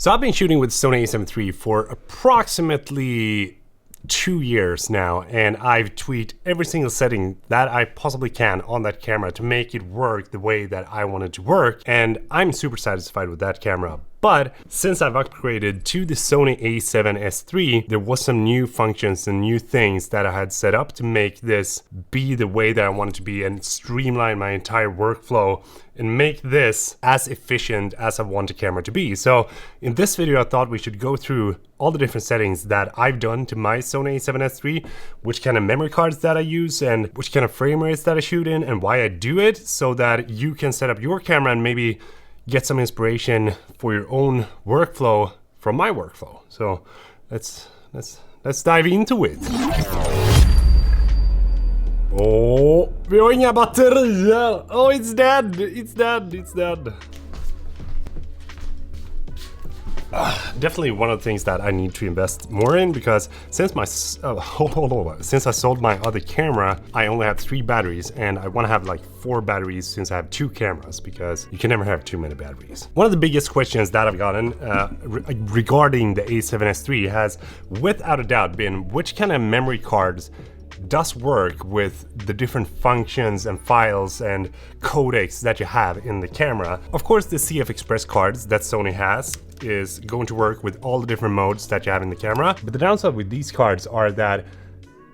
So I've been shooting with Sony A7 III for approximately 2 years now, and I've tweaked every single setting that I possibly can on that camera to make it work the way that I want it to work, and I'm super satisfied with that camera. But since I've upgraded to the Sony A7S III, there was some new functions and new things that I had set up to make this be the way that I want it to be and streamline my entire workflow and make this as efficient as I want the camera to be. So in this video, I thought we should go through all the different settings that I've done to my Sony A7S III, which kind of memory cards that I use and which kind of frame rates that I shoot in and why I do it, so that you can set up your camera and maybe get some inspiration for your own workflow from my workflow. So let's dive into it. Oh, vi har inga batterier. Oh, it's dead. It's dead. It's dead. Definitely one of the things that I need to invest more in, because since I sold my other camera, I only have 3 batteries, and I want to have like 4 batteries since I have 2 cameras, because you can never have too many batteries. One of the biggest questions that I've gotten regarding the A7S III has without a doubt been which kind of memory cards does work with the different functions and files and codecs that you have in the camera. Of course, the CF Express cards that Sony has is going to work with all the different modes that you have in the camera. But the downside with these cards are that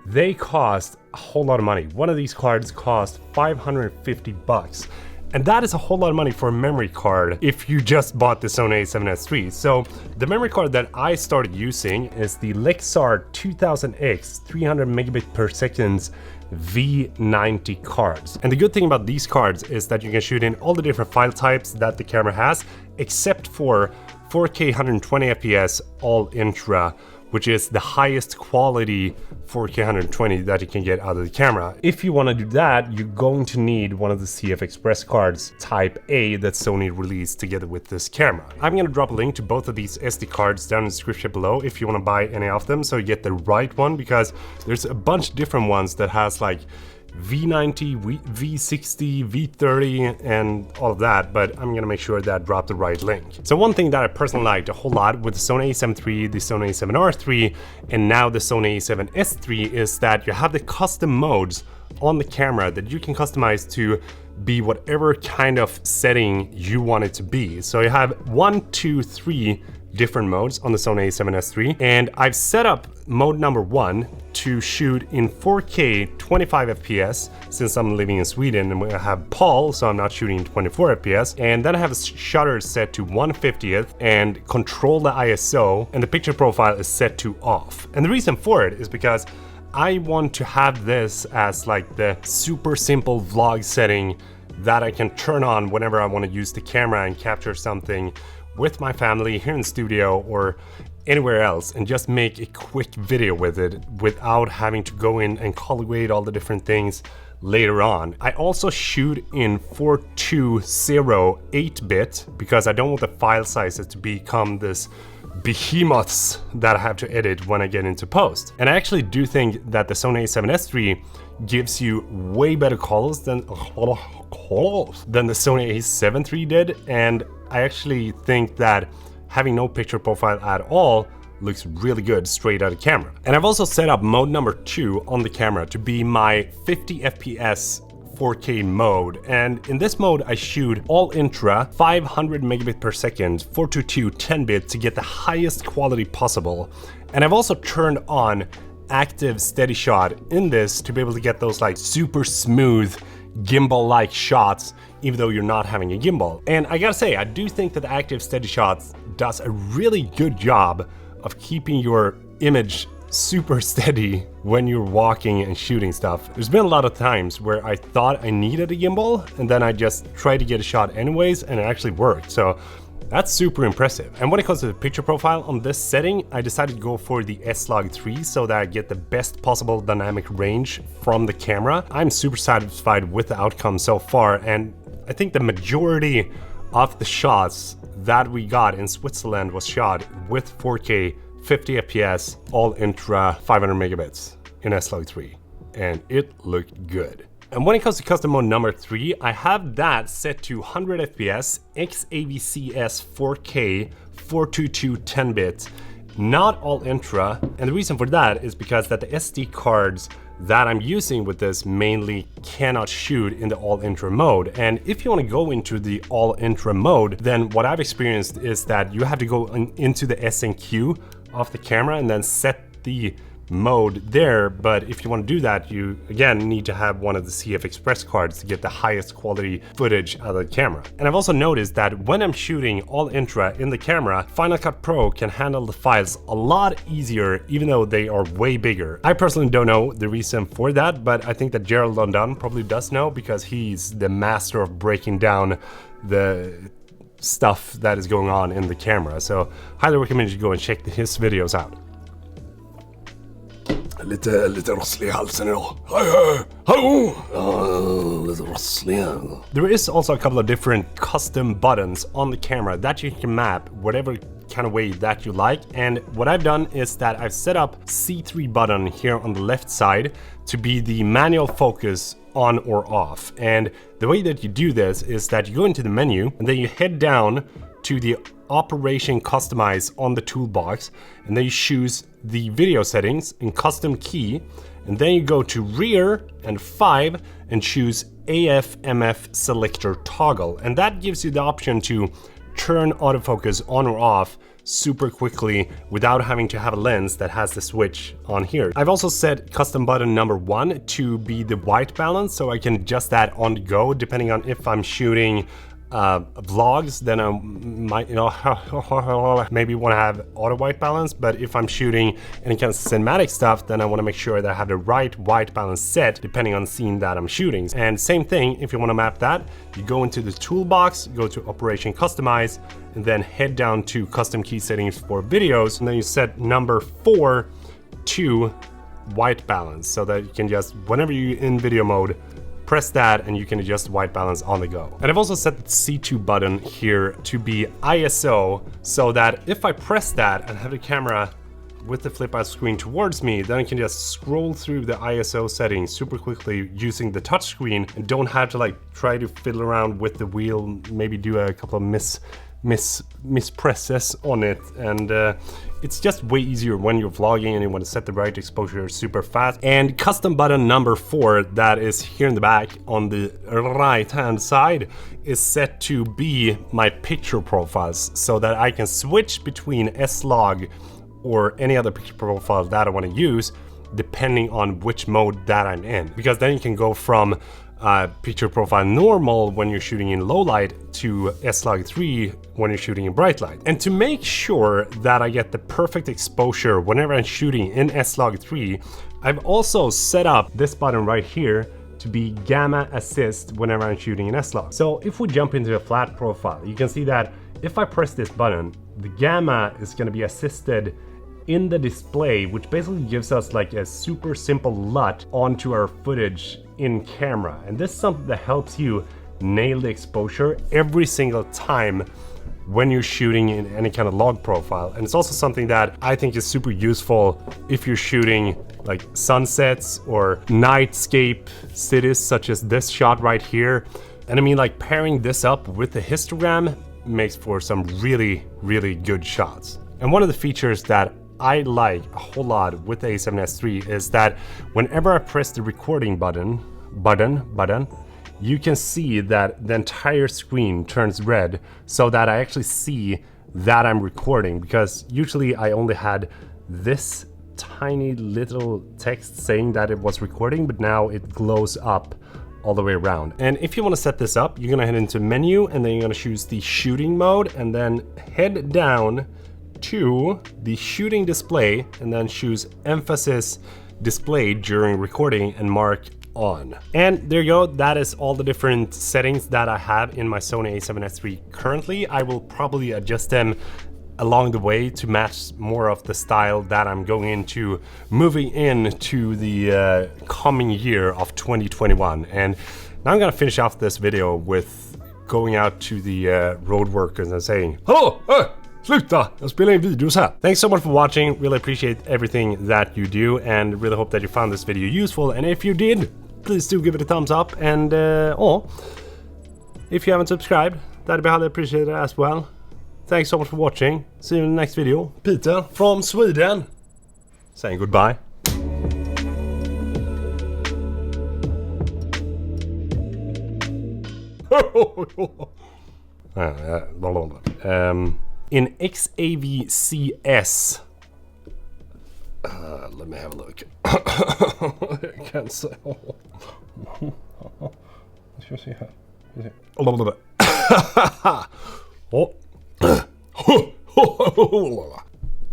they cost a whole lot of money. One of these cards cost $550. And that is a whole lot of money for a memory card if you just bought the Sony A7S III. So the memory card that I started using is the Lexar 2000X 300 megabit per second V90 cards. And the good thing about these cards is that you can shoot in all the different file types that the camera has, except for 4K 120 FPS all intra, which is the highest quality 4K 120 that you can get out of the camera. If you want to do that, you're going to need one of the CF Express cards Type A that Sony released together with this camera. I'm going to drop a link to both of these SD cards down in the description below if you want to buy any of them, so you get the right one, because there's a bunch of different ones that has like V90, V60, V30 and all of that, but I'm gonna make sure that I drop the right link. So one thing that I personally liked a whole lot with the Sony A7 III, the Sony A7R III, and now the Sony A7S III is that you have the custom modes on the camera that you can customize to be whatever kind of setting you want it to be. So you have 1, 2, 3 different modes on the Sony A7S III, and I've set up mode number 1 to shoot in 4K 25 FPS since I'm living in Sweden and I have PAL, so I'm not shooting 24 FPS. And then I have a shutter set to 1/50th and control the ISO, and the picture profile is set to off. And the reason for it is because I want to have this as like the super simple vlog setting that I can turn on whenever I want to use the camera and capture something with my family here in the studio or anywhere else, and just make a quick video with it without having to go in and collate all the different things later on. I also shoot in 420 8-bit because I don't want the file sizes to become this behemoths that I have to edit when I get into post. And I actually do think that the Sony A7S III gives you way better colors than the Sony A7 III did, and I actually think that having no picture profile at all looks really good straight out of camera. And I've also set up mode number 2 on the camera to be my 50 FPS 4K mode, and in this mode I shoot all intra 500 megabit per second 422 10-bit to get the highest quality possible. And I've also turned on active steady shot in this to be able to get those like super smooth gimbal-like shots even though you're not having a gimbal. And I gotta say, I do think that the active steady shots does a really good job of keeping your image super steady when you're walking and shooting stuff. There's been a lot of times where I thought I needed a gimbal and then I just tried to get a shot anyways and it actually worked. So that's super impressive. And when it comes to the picture profile on this setting, I decided to go for the S-Log3 so that I get the best possible dynamic range from the camera. I'm super satisfied with the outcome so far, and I think the majority of the shots that we got in Switzerland was shot with 4K 50 FPS all intra 500 megabits in S-Log3, and it looked good. And when it comes to custom mode number 3, I have that set to 100 FPS XAVCS 4K 422 10-bit, not all intra. And the reason for that is because that the SD cards that I'm using with this mainly cannot shoot in the all intra mode. And if you want to go into the all intra mode, then what I've experienced is that you have to go into the SNQ of the camera and then set the mode there. But if you want to do that, you again need to have one of the CF Express cards to get the highest quality footage out of the camera. And I've also noticed that when I'm shooting all intra in the camera, Final Cut Pro can handle the files a lot easier, even though they are way bigger. I personally don't know the reason for that, but I think that Gerald London probably does know, because he's the master of breaking down the stuff that is going on in the camera. So highly recommend you go and check his videos out. Lite rosslig i halsen idag. Lite rosslig. There is also a couple of different custom buttons on the camera that you can map whatever kind of way that you like. And what I've done is that I've set up C3 button here on the left side to be the manual focus on or off. And the way that you do this is that you go into the menu and then you head down to the operation customize on the toolbox, and then you choose the video settings in custom key, and then you go to rear and 5 and choose AF/MF selector toggle, and that gives you the option to turn autofocus on or off super quickly without having to have a lens that has the switch on here. I've also set custom button number 1 to be the white balance, so I can adjust that on the go depending on if I'm shooting vlogs, then I might, maybe want to have auto white balance. But if I'm shooting any kind of cinematic stuff, then I want to make sure that I have the right white balance set depending on the scene that I'm shooting. And same thing, if you want to map that, you go into the toolbox, go to operation customize, and then head down to custom key settings for videos, and then you set number 4 to white balance, so that you can just, whenever you're in video mode, press that and you can adjust white balance on the go. And I've also set the C2 button here to be ISO, so that if I press that and have the camera with the flip out screen towards me, then I can just scroll through the ISO settings super quickly using the touch screen and don't have to like try to fiddle around with the wheel, maybe do a couple of mispresses on it. And it's just way easier when you're vlogging and you want to set the right exposure super fast. And custom button number 4, that is here in the back on the right hand side, is set to be my picture profiles, so that I can switch between S-Log or any other picture profile that I want to use depending on which mode that I'm in, because then you can go from picture profile normal when you're shooting in low light to S-Log 3 when you're shooting in bright light. And to make sure that I get the perfect exposure whenever I'm shooting in S-Log 3, I've also set up this button right here to be gamma assist whenever I'm shooting in S-Log. So if we jump into a flat profile, you can see that if I press this button, the gamma is going to be assisted in the display, which basically gives us like a super simple LUT onto our footage in camera. And this is something that helps you nail the exposure every single time when you're shooting in any kind of log profile. And it's also something that I think is super useful if you're shooting like sunsets or nightscape cities, such as this shot right here. And I mean, like, pairing this up with the histogram makes for some really, really good shots. And one of the features that I like a whole lot with the A7S III is that whenever I press the recording button, you can see that the entire screen turns red, so that I actually see that I'm recording, because usually I only had this tiny little text saying that it was recording, but now it glows up all the way around. And if you want to set this up, you're gonna head into menu, and then you're gonna choose the shooting mode, and then head down to the shooting display, and then choose emphasis display during recording and mark on. And there you go, that is all the different settings that I have in my Sony A7S III currently. I will probably adjust them along the way to match more of the style that I'm going into moving into the coming year of 2021. And now I'm gonna finish off this video with going out to the road workers and saying, "Hello! Sluta! Jag spelar in videos här." Thanks so much for watching. Really appreciate everything that you do, and really hope that you found this video useful. And if you did, please do give it a thumbs up. And if you haven't subscribed, that'd be highly appreciated as well. Thanks so much for watching. See you in the next video. Peter from Sweden saying goodbye. In A7Siii. Let me have a look. I can't say. Ska se här.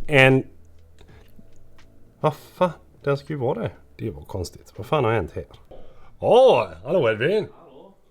And vad fan? Den ska ju vara det. Det var konstigt. Vad fan har hänt här? Hallå Edvin!